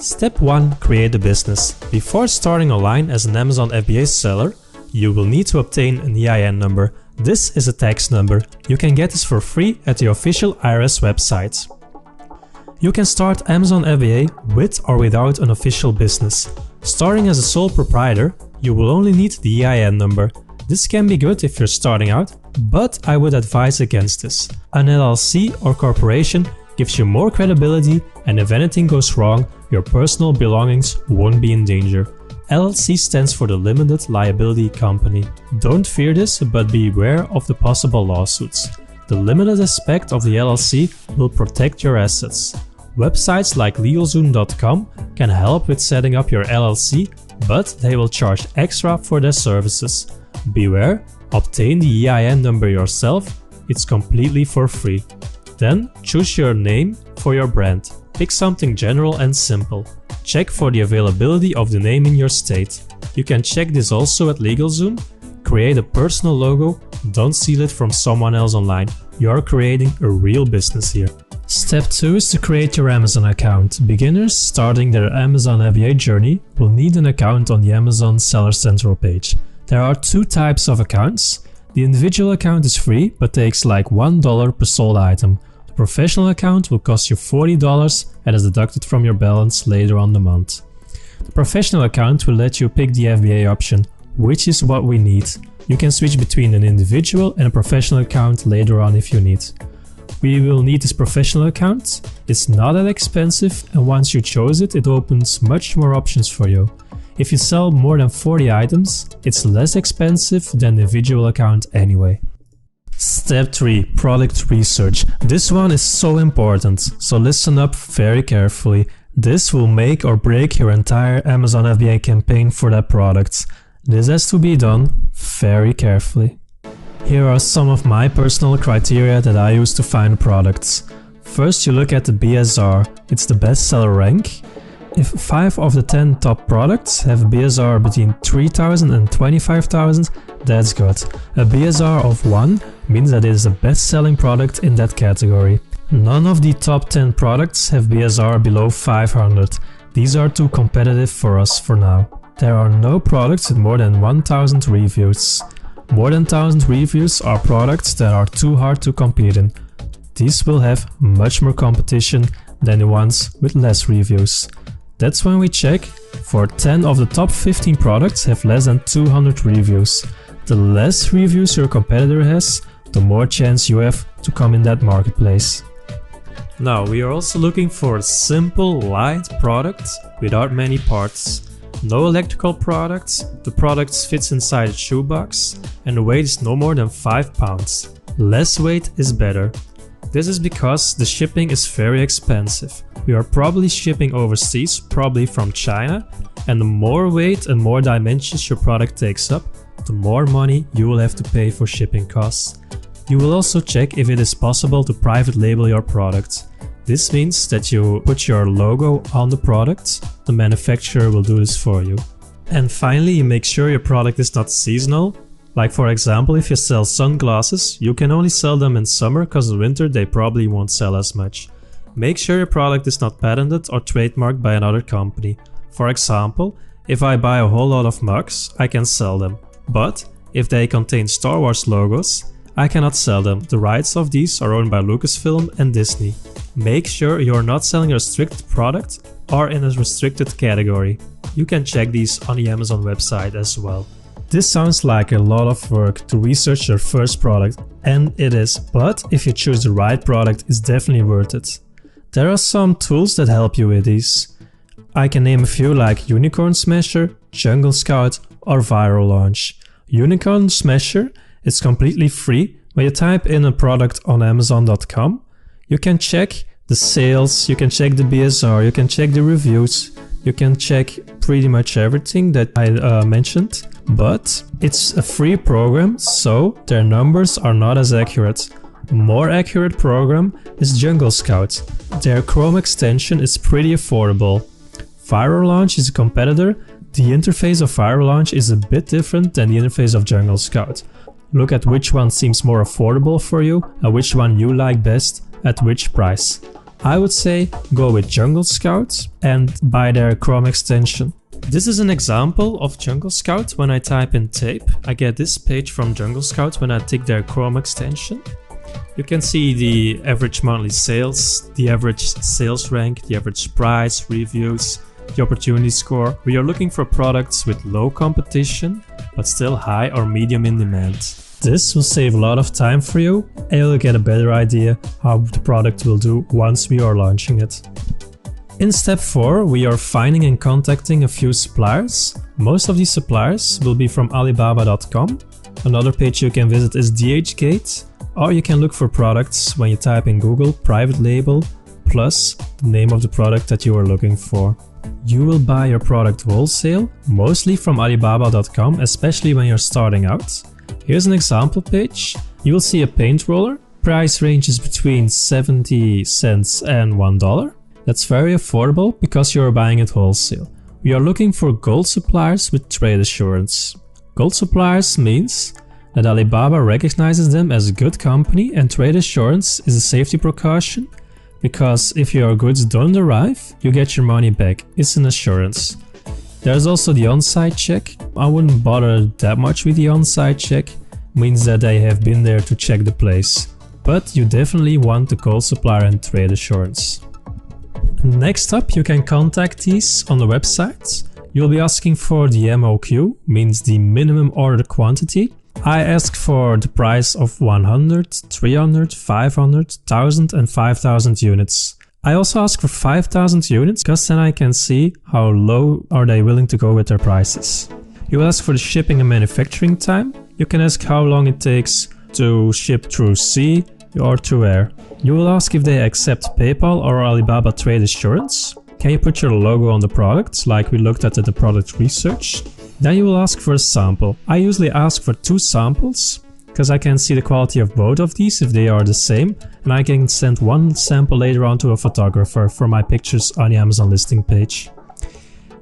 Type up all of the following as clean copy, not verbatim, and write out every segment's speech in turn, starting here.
Step 1. Create a business. Before starting online as an Amazon FBA seller, you will need to obtain an EIN number. This is a tax number. You can get this for free at the official IRS website. You can start Amazon FBA with or without an official business. Starting as a sole proprietor, you will only need the EIN number. This can be good if you're starting out, but I would advise against this. An LLC or corporation gives you more credibility, and if anything goes wrong, your personal belongings won't be in danger. LLC stands for the Limited Liability Company. Don't fear this, but be aware of the possible lawsuits. The limited aspect of the LLC will protect your assets. Websites like LegalZoom.com can help with setting up your LLC, but they will charge extra for their services. Beware, obtain the EIN number yourself, it's completely for free. Then choose your name for your brand. Pick something general and simple. Check for the availability of the name in your state. You can check this also at LegalZoom. Create a personal logo, don't steal it from someone else online. You are creating a real business here. Step 2 is to create your Amazon account. Beginners starting their Amazon FBA journey will need an account on the Amazon Seller Central page. There are two types of accounts. The individual account is free but takes like $1 per sold item. The professional account will cost you $40 and is deducted from your balance later on the month. The professional account will let you pick the FBA option, which is what we need. You can switch between an individual and a professional account later on if you need. We will need this professional account. It's not that expensive, and once you chose it, it opens much more options for you. If you sell more than 40 items, it's less expensive than the individual account anyway. Step 3. Product research. This one is so important, so listen up very carefully. This will make or break your entire Amazon FBA campaign for that product. This has to be done very carefully. Here are some of my personal criteria that I use to find products. First, you look at the BSR. It's the bestseller rank. If 5 of the 10 top products have a BSR between 3,000 and 25,000, that's good. A BSR of 1 means that it is the best-selling product in that category. None of the top 10 products have BSR below 500. These are too competitive for us for now. There are no products with more than 1,000 reviews. More than 1,000 reviews are products that are too hard to compete in. These will have much more competition than the ones with less reviews. That's when we check for 10 of the top 15 products have less than 200 reviews. The less reviews your competitor has, the more chance you have to come in that marketplace. Now we are also looking for a simple, light product without many parts. No electrical products, the product fits inside a shoebox, and the weight is no more than 5 pounds. Less weight is better. This is because the shipping is very expensive. We are probably shipping overseas, probably from China, and the more weight and more dimensions your product takes up, the more money you will have to pay for shipping costs. You will also check if it is possible to private label your product. This means that you put your logo on the product. The manufacturer will do this for you. And finally, you make sure your product is not seasonal. Like for example, if you sell sunglasses, you can only sell them in summer because in winter they probably won't sell as much. Make sure your product is not patented or trademarked by another company. For example, if I buy a whole lot of mugs, I can sell them. But if they contain Star Wars logos, I cannot sell them. The rights of these are owned by Lucasfilm and Disney. Make sure you are not selling a restricted product or in a restricted category. You can check these on the Amazon website as well. This sounds like a lot of work to research your first product, and it is, but if you choose the right product, it's definitely worth it. There are some tools that help you with these. I can name a few like Unicorn Smasher, Jungle Scout or Viral Launch. Unicorn Smasher is completely free. When you type in a product on Amazon.com, you can check the sales, you can check the BSR, you can check the reviews, you can check pretty much everything that I mentioned, but it's a free program, so their numbers are not as accurate. A more accurate program is Jungle Scout. Their Chrome extension is pretty affordable. Viral Launch is a competitor. The interface of Viral Launch is a bit different than the interface of Jungle Scout. Look at which one seems more affordable for you and which one you like best at which price. I would say go with Jungle Scout and buy their Chrome extension. This is an example of Jungle Scout. When I type in tape, I get this page from Jungle Scout when I tick their Chrome extension. You can see the average monthly sales, the average sales rank, the average price, reviews, the opportunity score. We are looking for products with low competition, but still high or medium in demand. This will save a lot of time for you and you'll get a better idea how the product will do once we are launching it. In step 4, we are finding and contacting a few suppliers. Most of these suppliers will be from Alibaba.com. Another page you can visit is DHgate, or you can look for products when you type in Google private label plus the name of the product that you are looking for. You will buy your product wholesale, mostly from Alibaba.com, especially when you're starting out. Here's an example page. You will see a paint roller. Price ranges between 70 cents and $1. That's very affordable because you're buying it wholesale. We are looking for gold suppliers with trade assurance. Gold suppliers means that Alibaba recognizes them as a good company, and trade assurance is a safety precaution because if your goods don't arrive, you get your money back. It's an assurance. There's also the on-site check. I wouldn't bother that much with the on-site check. Means that they have been there to check the place. But you definitely want the gold supplier and trade assurance. Next up, you can contact these on the website. You'll be asking for the MOQ, means the minimum order quantity. I ask for the price of 100, 300, 500, 1000 and 5000 units. I also ask for 5000 units because then I can see how low are they willing to go with their prices. You will ask for the shipping and manufacturing time. You can ask how long it takes to ship through sea or through air. You will ask if they accept PayPal or Alibaba Trade Assurance. Can you put your logo on the product, like we looked at the product research? Then you will ask for a sample. I usually ask for 2 samples, because I can see the quality of both of these if they are the same, and I can send 1 sample later on to a photographer for my pictures on the Amazon listing page.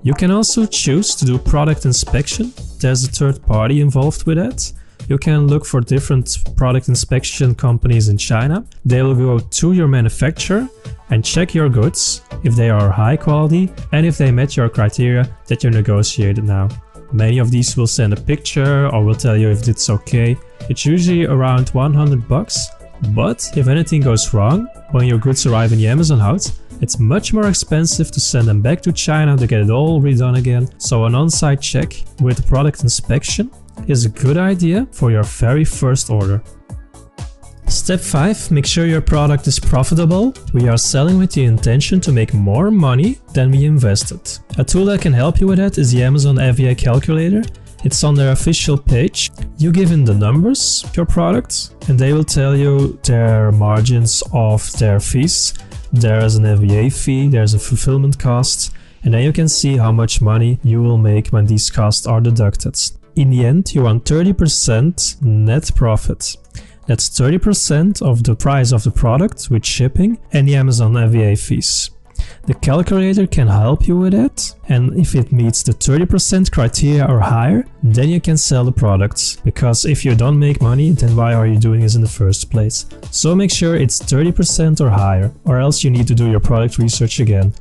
You can also choose to do product inspection. There's a third party involved with that. You can look for different product inspection companies in China. They will go to your manufacturer and check your goods if they are high quality and if they met your criteria that you negotiated now. Many of these will send a picture or will tell you if it's okay. It's usually around $100, but if anything goes wrong when your goods arrive in the Amazon house, it's much more expensive to send them back to China to get it all redone again. So an on-site check with product inspection is a good idea for your very first order. Step 5. Make sure your product is profitable. We are selling with the intention to make more money than we invested. A tool that can help you with that is the Amazon FBA calculator. It's on their official page. You give in the numbers of your product and they will tell you their margins of their fees. There is an FBA fee, there's a fulfillment cost, and then you can see how much money you will make when these costs are deducted. In the end, you want 30% net profit. That's 30% of the price of the product with shipping and the Amazon FBA fees. The calculator can help you with it, and if it meets the 30% criteria or higher, then you can sell the products. Because if you don't make money, then why are you doing this in the first place? So make sure it's 30% or higher, or else you need to do your product research again.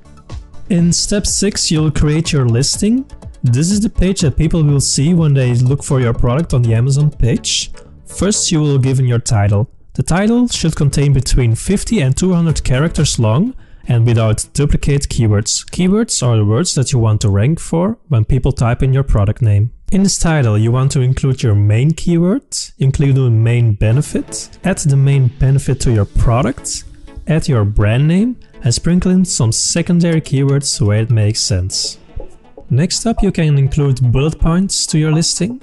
In step 6, you'll create your listing. This is the page that people will see when they look for your product on the Amazon page. First, you will give in your title. The title should contain between 50 and 200 characters long and without duplicate keywords. Keywords are the words that you want to rank for when people type in your product name. In this title, you want to include your main keyword, include the main benefit, add the main benefit to your product, add your brand name, and sprinkle in some secondary keywords where it makes sense. Next up, you can include bullet points to your listing.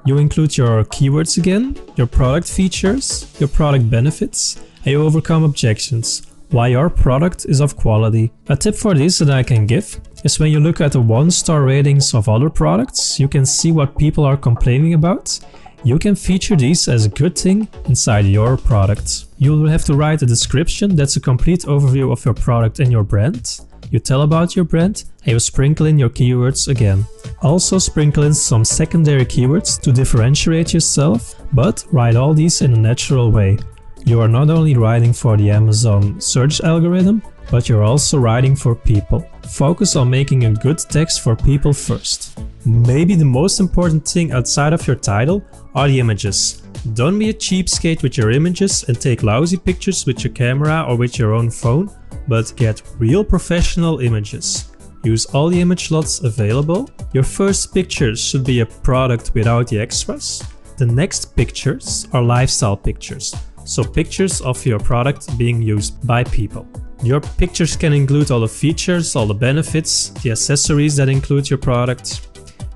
You include your keywords again, your product features, your product benefits, and you overcome objections, why your product is of quality. A tip for this that I can give is when you look at the 1-star ratings of other products, you can see what people are complaining about. You can feature these as a good thing inside your product. You will have to write a description that's a complete overview of your product and your brand. You tell about your brand and you sprinkle in your keywords again. Also sprinkle in some secondary keywords to differentiate yourself, but write all these in a natural way. You are not only writing for the Amazon search algorithm, but you're also writing for people. Focus on making a good text for people first. Maybe the most important thing outside of your title are the images. Don't be a cheapskate with your images and take lousy pictures with your camera or with your own phone, but get real professional images. Use all the image slots available. Your first pictures should be a product without the extras. The next pictures are lifestyle pictures, so pictures of your product being used by people. Your pictures can include all the features, all the benefits, the accessories that include your product.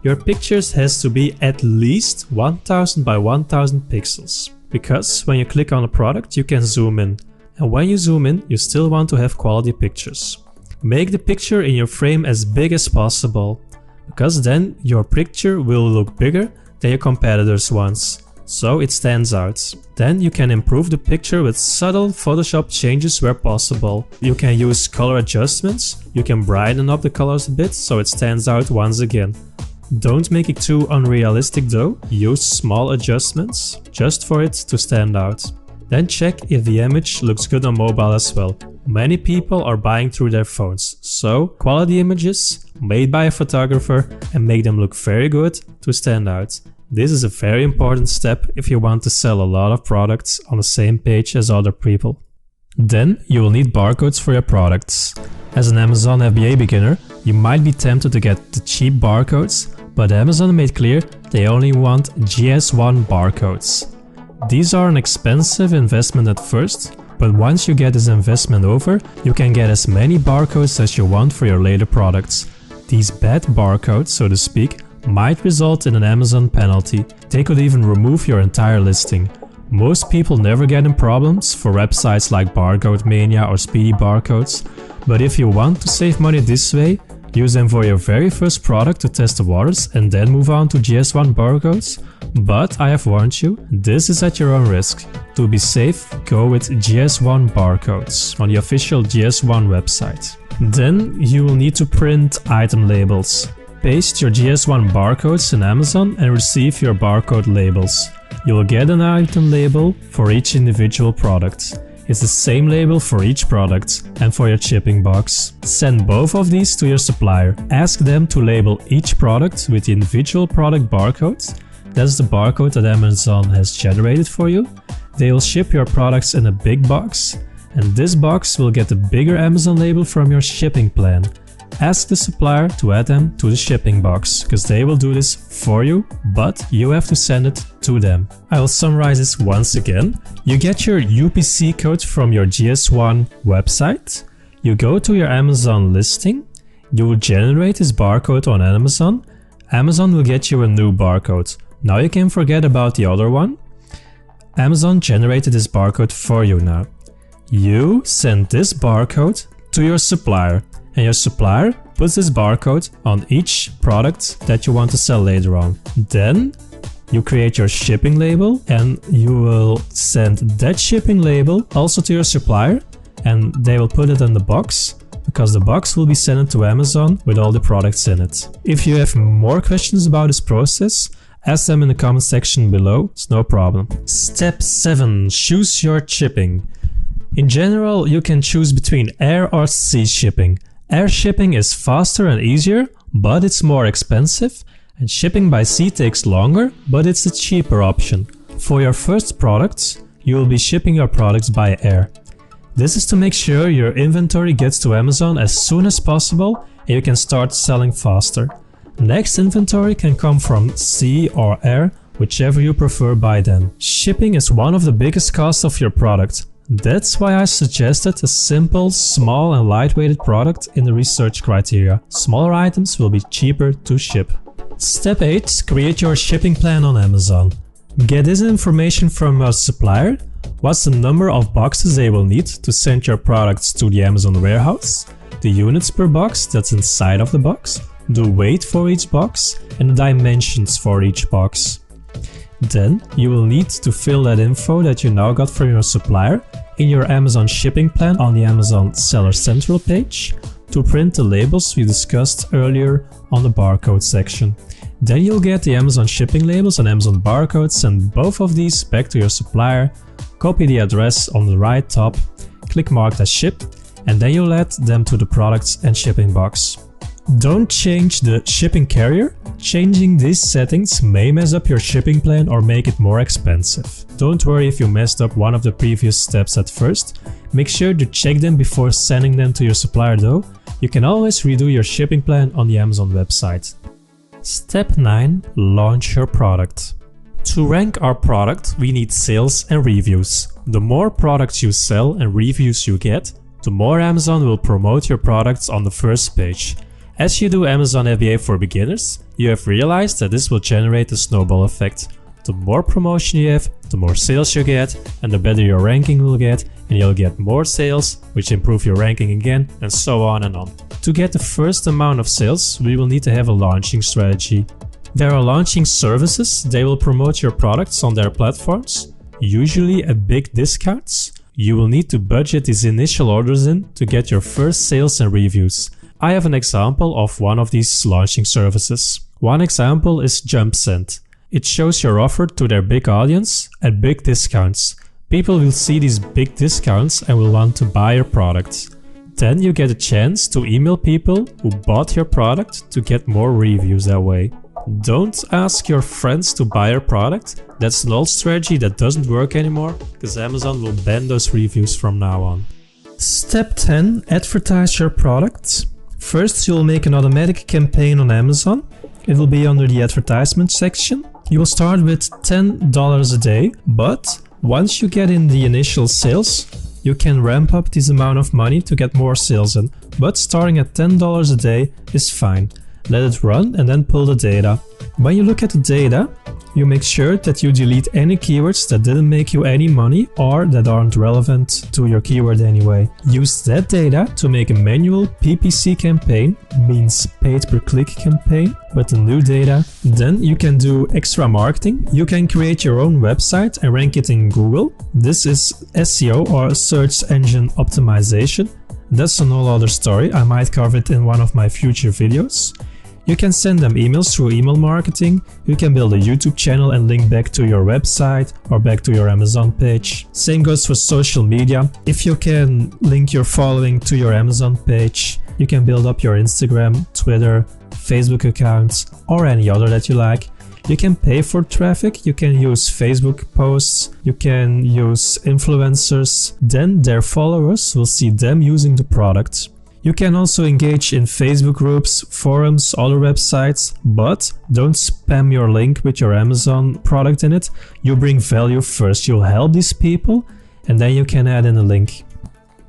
Your pictures has to be at least 1000 by 1000 pixels, because when you click on a product you can zoom in, and when you zoom in you still want to have quality pictures. Make the picture in your frame as big as possible, because then your picture will look bigger than your competitors' ones, so it stands out. Then you can improve the picture with subtle Photoshop changes where possible. You can use color adjustments, you can brighten up the colors a bit so it stands out once again. Don't make it too unrealistic though, use small adjustments just for it to stand out. Then check if the image looks good on mobile as well. Many people are buying through their phones, so quality images made by a photographer and make them look very good to stand out. This is a very important step if you want to sell a lot of products on the same page as other people. Then you will need barcodes for your products. As an Amazon FBA beginner, you might be tempted to get the cheap barcodes, but Amazon made clear they only want GS1 barcodes. These are an expensive investment at first, but once you get this investment over, you can get as many barcodes as you want for your later products. These bad barcodes, so to speak, might result in an Amazon penalty. They could even remove your entire listing. Most people never get in problems for websites like Barcode Mania or Speedy Barcodes, but if you want to save money this way, use them for your very first product to test the waters and then move on to GS1 barcodes. But I have warned you, this is at your own risk. To be safe, go with GS1 barcodes on the official GS1 website. Then you will need to print item labels. Paste your GS1 barcodes in Amazon and receive your barcode labels. You will get an item label for each individual product. It's the same label for each product and for your shipping box. Send both of these to your supplier. Ask them to label each product with the individual product barcode. That's the barcode that Amazon has generated for you. They will ship your products in a big box, and this box will get a bigger Amazon label from your shipping plan. Ask the supplier to add them to the shipping box, because they will do this for you, but you have to send it to them. I will summarize this once again. You get your UPC code from your GS1 website. You go to your Amazon listing. You will generate this barcode on Amazon. Amazon will get you a new barcode. Now you can forget about the other one. Amazon generated this barcode for you now. You send this barcode to your supplier, and your supplier puts this barcode on each product that you want to sell later on. Then you create your shipping label, and you will send that shipping label also to your supplier, and they will put it in the box, because the box will be sent to Amazon with all the products in it. If you have more questions about this process, ask them in the comment section below, it's no problem. Step 7. Choose your shipping. In general, you can choose between air or sea shipping. Air shipping is faster and easier, but it's more expensive, and shipping by sea takes longer, but it's a cheaper option. For your first products, you will be shipping your products by air. This is to make sure your inventory gets to Amazon as soon as possible and you can start selling faster. Next inventory can come from sea or air, whichever you prefer by then. Shipping is one of the biggest costs of your product. That's why I suggested a simple, small and lightweighted product in the research criteria. Smaller items will be cheaper to ship. Step 8. Create your shipping plan on Amazon. Get this information from your supplier. What's the number of boxes they will need to send your products to the Amazon warehouse, the units per box that's inside of the box, the weight for each box, and the dimensions for each box. Then you will need to fill that info that you now got from your supplier in your Amazon shipping plan on the Amazon Seller Central page to print the labels we discussed earlier on the barcode section. Then you'll get the Amazon shipping labels and Amazon barcodes, send both of these back to your supplier, copy the address on the right top, click Mark as shipped, and then you'll add them to the products and shipping box. Don't change the shipping carrier. Changing these settings may mess up your shipping plan or make it more expensive. Don't worry if you messed up one of the previous steps at first. Make sure to check them before sending them to your supplier though. You can always redo your shipping plan on the Amazon website. Step 9. Launch your product. To rank our product, we need sales and reviews. The more products you sell and reviews you get, the more Amazon will promote your products on the first page. As you do Amazon FBA for beginners, you have realized that this will generate a snowball effect. The more promotion you have, the more sales you get, and the better your ranking will get, and you'll get more sales, which improve your ranking again, and so on and on. To get the first amount of sales, we will need to have a launching strategy. There are launching services. They will promote your products on their platforms, usually at big discounts. You will need to budget these initial orders in to get your first sales and reviews. I have an example of one of these launching services. One example is JumpSend. It shows your offer to their big audience at big discounts. People will see these big discounts and will want to buy your product. Then you get a chance to email people who bought your product to get more reviews that way. Don't ask your friends to buy your product. That's an old strategy that doesn't work anymore because Amazon will ban those reviews from now on. Step 10. Advertise your product. First, you'll make an automatic campaign on Amazon. It will be under the advertisement section. You will start with $10 a day, but once you get in the initial sales, you can ramp up this amount of money to get more sales in. But starting at $10 a day is fine. Let it run and then pull the data. When you look at the data, you make sure that you delete any keywords that didn't make you any money or that aren't relevant to your keyword anyway. Use that data to make a manual PPC campaign, means paid per click campaign, with the new data. Then you can do extra marketing. You can create your own website and rank it in Google. This is SEO or search engine optimization. That's an whole other story. I might cover it in one of my future videos. You can send them emails through email marketing. You can build a YouTube channel and link back to your website or back to your Amazon page. Same goes for social media. If you can link your following to your Amazon page, you can build up your Instagram, Twitter, Facebook accounts, or any other that you like. You can pay for traffic, you can use Facebook posts, you can use influencers, then their followers will see them using the product. You can also engage in Facebook groups, forums, other websites, but don't spam your link with your Amazon product in it. You bring value first, you'll help these people, and then you can add in a link.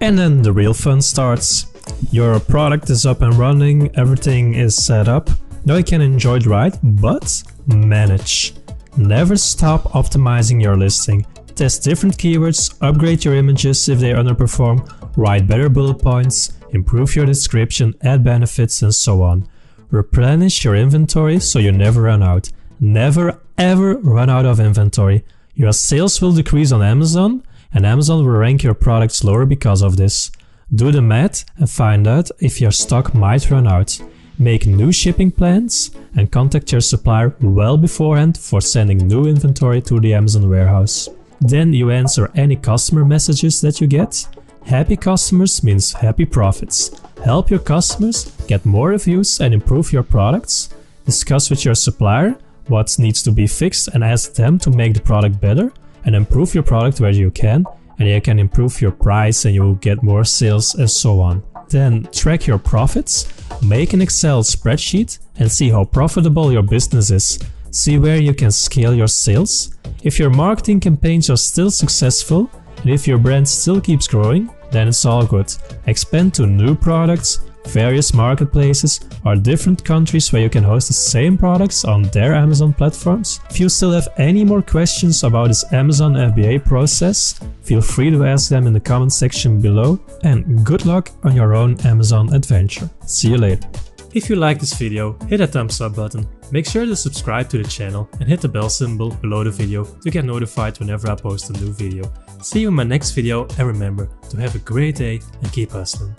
And then the real fun starts. Your product is up and running, everything is set up. Now you can enjoy the ride, but manage. Never stop optimizing your listing. Test different keywords, upgrade your images if they underperform, write better bullet points, improve your description, add benefits, and so on. Replenish your inventory so you never run out. Never ever run out of inventory. Your sales will decrease on Amazon, and Amazon will rank your products lower because of this. Do the math and find out if your stock might run out. Make new shipping plans and contact your supplier well beforehand for sending new inventory to the Amazon warehouse. Then you answer any customer messages that you get. Happy customers means happy profits. Help your customers get more reviews and improve your products. Discuss with your supplier what needs to be fixed and ask them to make the product better, and improve your product where you can, and you can improve your price and you will get more sales and so on. Then track your profits, make an Excel spreadsheet and see how profitable your business is. See where you can scale your sales. If your marketing campaigns are still successful and if your brand still keeps growing, then it's all good. Expand to new products, various marketplaces, or different countries where you can host the same products on their Amazon platforms. If you still have any more questions about this Amazon FBA process, feel free to ask them in the comment section below, and good luck on your own Amazon adventure. See you later. If you like this video, hit that thumbs up button. Make sure to subscribe to the channel and hit the bell symbol below the video to get notified whenever I post a new video. See you in my next video, and remember to have a great day and keep hustling.